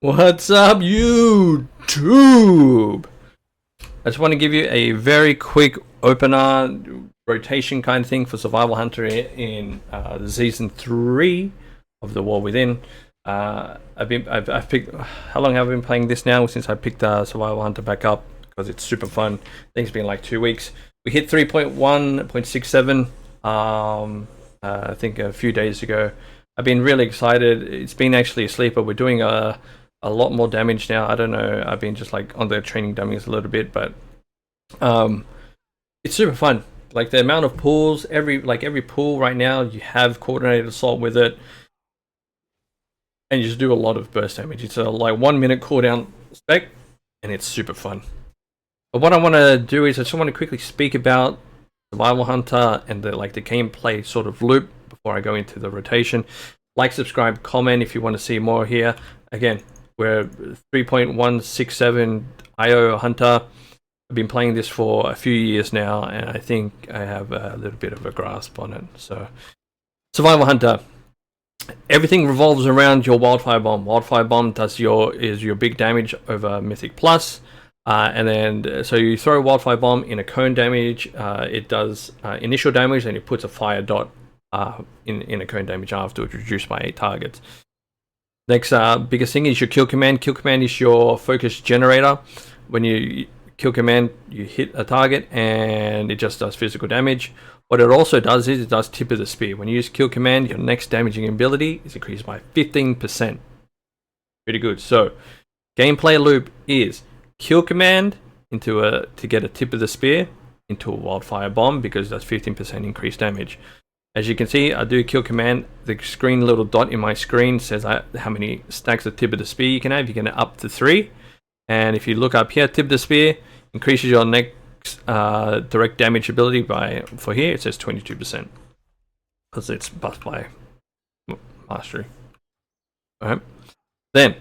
What's up, YouTube? I just want to give you a very quick opener rotation kind of thing for Survival Hunter in season 3 of the WarWithin. I've picked. How long have I been playing this now? Since I picked Survival Hunter back up because it's super fun. I think it's been like 2 weeks. We hit 3.1.67. I think a few days ago. I've been really excited. It's been actually a sleeper. We're doing a lot more damage now. I don't know. I've been just like on the training dummies a little bit, but it's super fun. Like the amount of pulls, every pull right now, you have coordinated assault with it, and you just do a lot of burst damage. It's a like 1 minute cooldown spec, and it's super fun. But what I want to do is I just want to quickly speak about Survival Hunter and the gameplay sort of loop before I go into the rotation. Like, subscribe, comment if you want to see more here. Again, we're 3.167 IO Hunter. I've been playing this for a few years now, and I think I have a little bit of a grasp on it. So, Survival Hunter. Everything revolves around your Wildfire Bomb. Wildfire Bomb is your big damage over Mythic Plus. And then, so you throw a Wildfire Bomb in a cone damage. It does initial damage, and it puts a fire dot in a cone damage afterwards, reduced by 8 targets. Next biggest thing is your kill command. Kill command is your focus generator. When you kill command, you hit a target and it just does physical damage. What it also does is it does tip of the spear. When you use kill command, your next damaging ability is increased by 15%. Pretty good. So gameplay loop is kill command to get a tip of the spear into a wildfire bomb, because that's 15% increased damage. As you can see, I do kill command. The screen little dot in my screen says how many stacks of tip of the spear you can have. You can have up to 3. And if you look up here, tip of the spear increases your next direct damage ability for here it says 22%, because it's buffed by mastery. Alright. Then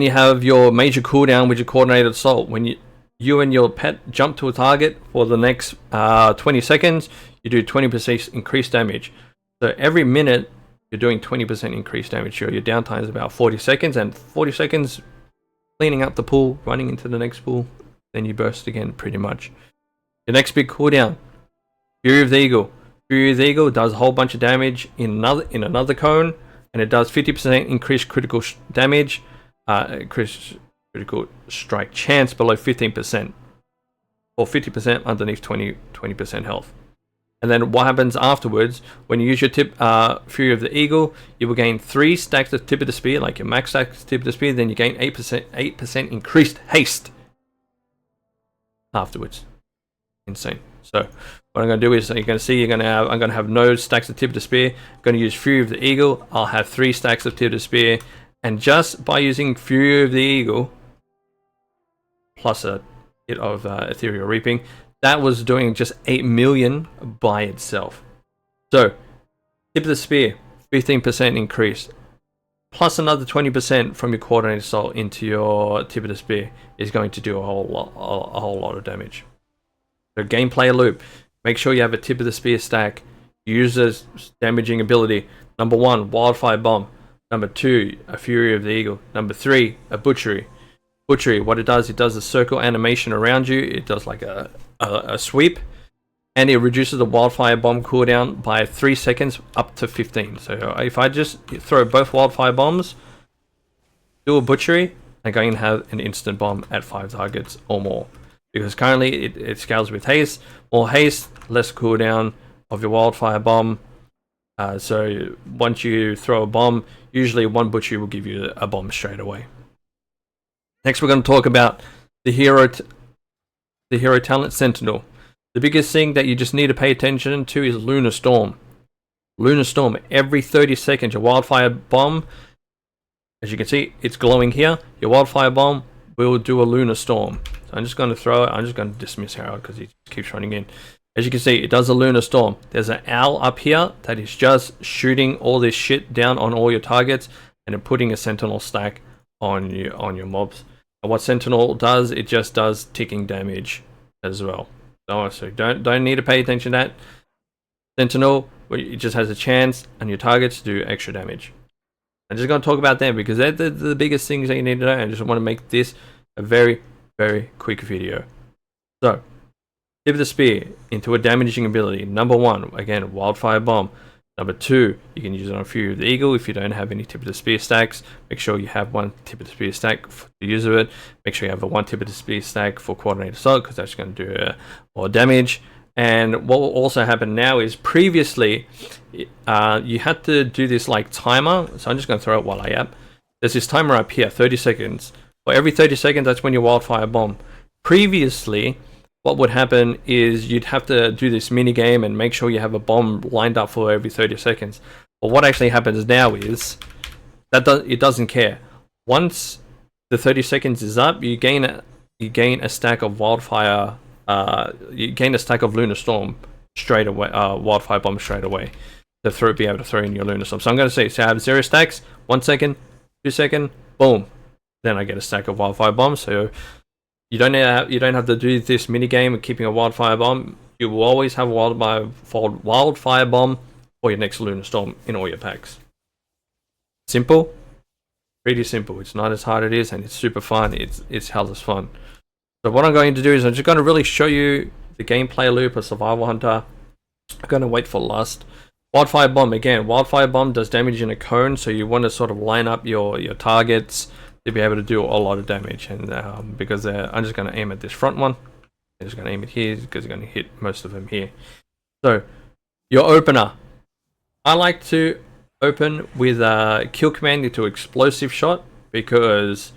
you have your major cooldown, which is coordinated assault. When you and your pet jump to a target for the next 20 seconds, you do 20% increased damage. So every minute, you're doing 20% increased damage. Your downtime is about 40 seconds, and 40 seconds cleaning up the pool, running into the next pool, then you burst again, pretty much. Your next big cooldown, Fury of the Eagle. Fury of the Eagle does a whole bunch of damage in another cone, and it does 50% increased critical damage, increased critical strike chance below 15%, or 50% underneath 20% health. And then what happens afterwards, when you use your Fury of the Eagle, you will gain 3 stacks of tip of the spear, like your max stack of tip of the spear, then you gain 8% increased haste afterwards. Insane. So what I'm going to do is, you're going to see, I'm going to have no stacks of tip of the spear. I'm going to use Fury of the Eagle. I'll have 3 stacks of tip of the spear, and just by using Fury of the Eagle plus a hit of Ethereal Reaping, that was doing just 8 million by itself. So, tip of the spear, 15% increase, plus another 20% from your coordinated assault into your tip of the spear is going to do a whole lot of damage. So, gameplay loop. Make sure you have a tip of the spear stack. Use this damaging ability. Number 1, Wildfire Bomb. Number 2, a Fury of the Eagle. Number 3, a Butchery. Butchery, what it does a circle animation around you. It does like a sweep, and it reduces the Wildfire Bomb cooldown by 3 seconds up to 15. So if I just throw both Wildfire Bombs, do a Butchery, I'm going to have an instant bomb at 5 targets or more, because currently it scales with haste. More haste, less cooldown of your Wildfire Bomb. So once you throw a bomb, usually 1 Butchery will give you a bomb straight away. Next, we're going to talk about the hero talent, Sentinel. The biggest thing that you just need to pay attention to is Lunar Storm. Lunar Storm, every 30 seconds, your Wildfire Bomb, as you can see, it's glowing here. Your Wildfire Bomb will do a Lunar Storm. So I'm just going to throw it. I'm just going to dismiss Harold because he keeps running in. As you can see, it does a Lunar Storm. There's an owl up here that is just shooting all this shit down on all your targets, and then putting a Sentinel stack on your mobs. And what Sentinel does, it just does ticking damage as well. So don't need to pay attention to that. Sentinel, it just has a chance on your targets to do extra damage. I'm just going to talk about them because they're the biggest things that you need to know. I just want to make this a very, very quick video. So, tip of the spear into a damaging ability. Number 1, again, wildfire bomb. Number 2, you can use it on Fury of the Eagle if you don't have any tip of the spear stacks. Make sure you have one tip of the spear stack for the use of it. Make sure you have a one tip of the spear stack for coordinated assault because that's going to do more damage. And what will also happen now is previously you had to do this like timer. So I'm just going to throw it while I am. There's this timer up here, 30 seconds. For every 30 seconds, that's when you wildfire bomb. Previously, what would happen is you'd have to do this mini game and make sure you have a bomb lined up for every 30 seconds. But what actually happens now is that it doesn't care. Once the 30 seconds is up, you gain a stack of wildfire. You gain a stack of Lunar Storm straight away. Wildfire bomb straight away to be able to throw in your Lunar Storm. So I'm going to say, so I have 0 stacks, 1 second, 2 second, boom. Then I get a stack of wildfire bombs. So you don't have to do this mini game of keeping a wildfire bomb. You will always have a wildfire bomb for your next Lunar Storm in all your packs. Simple, pretty simple. It's not as hard as it is, and it's super fun. It's hella fun. So what I'm going to do is I'm just going to really show you the gameplay loop of Survival Hunter. I'm going to wait for lust. Wildfire bomb again. Wildfire bomb does damage in a cone, so you want to sort of line up your targets to be able to do a lot of damage. And because I'm just going to aim at this front one. I'm just going to aim it here because you're going to hit most of them here. So your opener. I like to open with a kill command into explosive shot because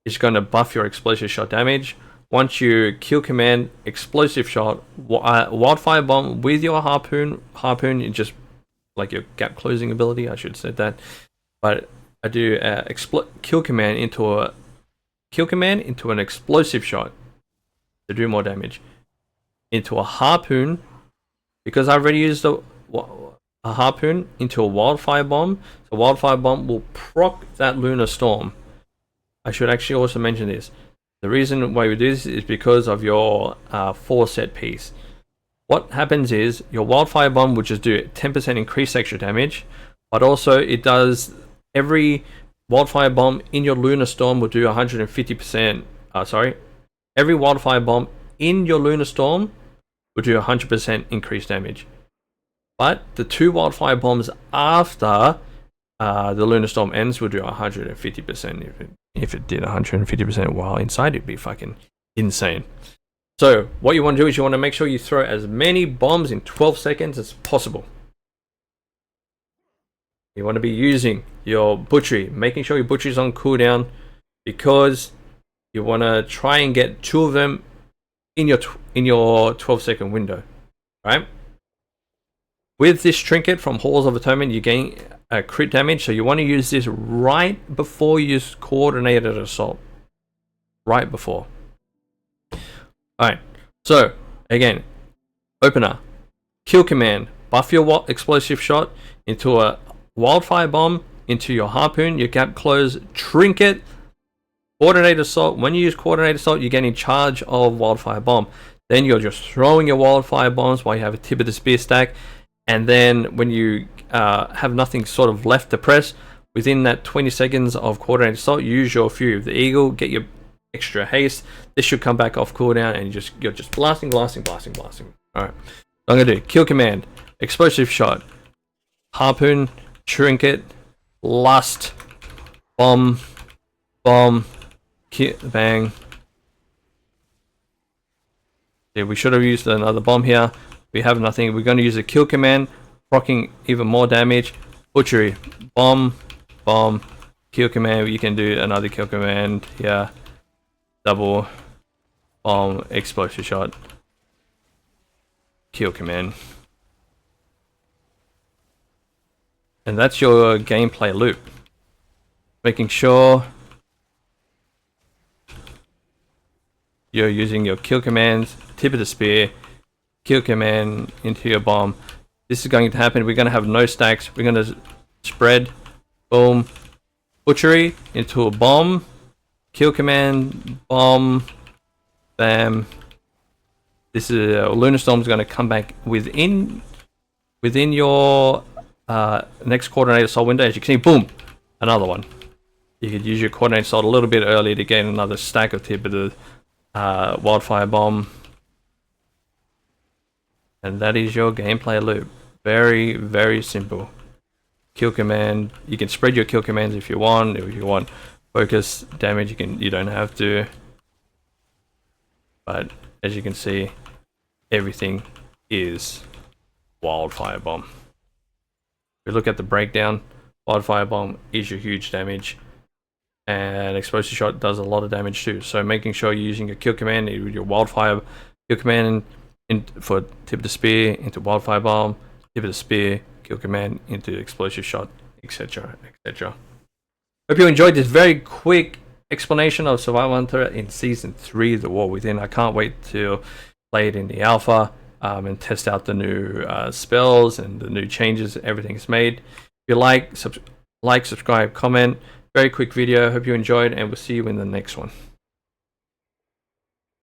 it's going to buff your explosive shot damage. Once you kill command explosive shot, wildfire bomb with your harpoon, you just like your gap closing ability. I should have said that, but I do kill command into an explosive shot to do more damage. Into a harpoon because I already used a harpoon into a wildfire bomb. So wildfire bomb will proc that Lunar Storm. I should actually also mention this. The reason why we do this is because of your 4 set piece. What happens is your wildfire bomb will just do 10% increased extra damage, but also it does every wildfire bomb in your Lunar Storm will do 150%. Every wildfire bomb in your Lunar Storm will do 100% increased damage. But the 2 wildfire bombs after the Lunar Storm ends will do 150%. If it did 150% while inside, it'd be fucking insane. So what you want to do is you want to make sure you throw as many bombs in 12 seconds as possible. You want to be using your butchery, making sure your butchery is on cooldown because you want to try and get 2 of them in your 12-second window, right? With this trinket from Halls of Atonement, you gain crit damage, so you want to use this right before you use coordinated assault. Right before. Alright, so again, opener, kill command, buff your explosive shot into a wildfire bomb, into your harpoon, your gap close, trinket, coordinated assault. When you use coordinated assault, you get in charge of wildfire bomb. Then you're just throwing your wildfire bombs while you have a tip of the spear stack. And then when you have nothing sort of left to press, within that 20 seconds of coordinated assault, you use your Fury of the Eagle, get your extra haste. This should come back off cooldown, and you're just blasting. All right, I'm gonna do kill command, explosive shot, harpoon, trinket, lust, bomb, bang. Yeah, we should have used another bomb here. We have nothing. We're going to use a kill command, proccing even more damage. Butchery, bomb, kill command. You can do another kill command. Yeah, double, bomb, explosive shot, kill command. And that's your gameplay loop. Making sure you're using your kill commands, tip of the spear, kill command into your bomb. This is going to happen. We're going to have no stacks. We're going to spread, boom, butchery into a bomb, kill command, bomb, bam. This is Lunar Storm is going to come back within your next coordinated assault window. As you can see, boom, another one. You could use your coordinate assault a little bit earlier to gain another stack of tip of the wildfire bomb. And that is your gameplay loop. Very, very simple. Kill command. You can spread your kill commands if you want. If you want focus damage, you don't have to. But as you can see, everything is wildfire bomb. If we look at the breakdown, wildfire bomb is your huge damage, and explosive shot does a lot of damage too. So making sure you're using your kill command with your wildfire kill command for tip of the spear into wildfire bomb, tip of the spear, kill command into explosive shot, etc, etc. Hope you enjoyed this very quick explanation of Survival Hunter in Season 3, The War Within. I can't wait to play it in the alpha and test out the new spells and the new changes everything's made. If you like, subscribe, comment. Very quick video. Hope you enjoyed, and we'll see you in the next one.